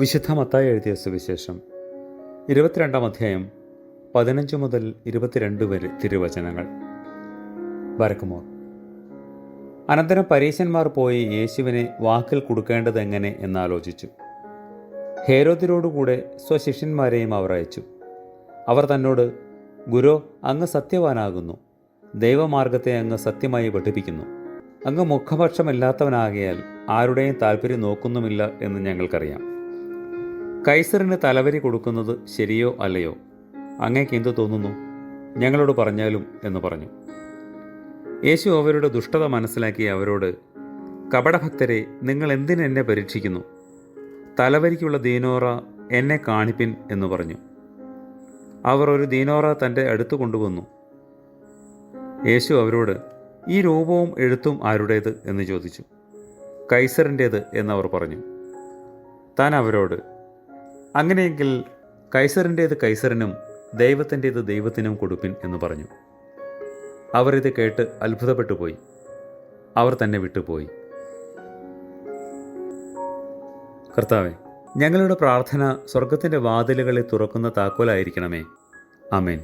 വിശുദ്ധ മത്തായി എഴുതിയ സുവിശേഷം 22-ാം അധ്യായം 15 മുതൽ 22 വരെ തിരുവചനങ്ങൾ. ബരക്കുമോർ. അനന്തരം പരീശന്മാർ പോയി യേശുവിനെ വാക്കിൽ കൊടുക്കേണ്ടത് എങ്ങനെ എന്നാലോചിച്ചു. ഹേരോദിനോടുകൂടെ സ്വശിഷ്യന്മാരെയും അവർ അയച്ചു. അവർ തന്നോട്, ഗുരോ, അങ്ങ് സത്യവാനാകുന്നു, ദൈവമാർഗത്തെ അങ്ങ് സത്യമായി പഠിപ്പിക്കുന്നു. അങ്ങ് മുഖപക്ഷമില്ലാത്തവനാകയാൽ ആരുടെയും താല്പര്യം നോക്കുന്നുമില്ല എന്ന് ഞങ്ങൾക്കറിയാം. കൈസറിന് തലവരി കൊടുക്കുന്നത് ശരിയോ അല്ലയോ? അങ്ങേക്ക് എന്തു തോന്നുന്നു? ഞങ്ങളോട് പറഞ്ഞാലും എന്ന് പറഞ്ഞു. യേശു അവരുടെ ദുഷ്ടത മനസ്സിലാക്കി അവരോട്, കപടഭക്തരെ, നിങ്ങൾ എന്തിന് എന്നെ പരീക്ഷിക്കുന്നു? തലവരിക്കുള്ള ദീനോറ എന്നെ കാണിപ്പിൻ എന്ന് പറഞ്ഞു. അവർ ഒരു ദീനോറ തൻ്റെ അടുത്ത് കൊണ്ടുവന്നു. യേശു അവരോട്, ഈ രൂപവും എഴുത്തും ആരുടേത് എന്ന് ചോദിച്ചു. കൈസറിൻ്റേത് എന്നവർ പറഞ്ഞു. താൻ അവരോട്, അങ്ങനെയെങ്കിൽ കൈസറിൻ്റേത് കൈസറിനും ദൈവത്തിൻ്റേത് ദൈവത്തിനും കൊടുപ്പിൻ എന്ന് പറഞ്ഞു. അവർ ഇത് കേട്ട് അത്ഭുതപ്പെട്ടു പോയി. അവർ തന്നെ വിട്ടുപോയി. കർത്താവേ, ഞങ്ങളുടെ പ്രാർത്ഥന സ്വർഗത്തിൻ്റെ വാതിലുകളെ തുറക്കുന്ന താക്കോലായിരിക്കണമേ. ആമേൻ.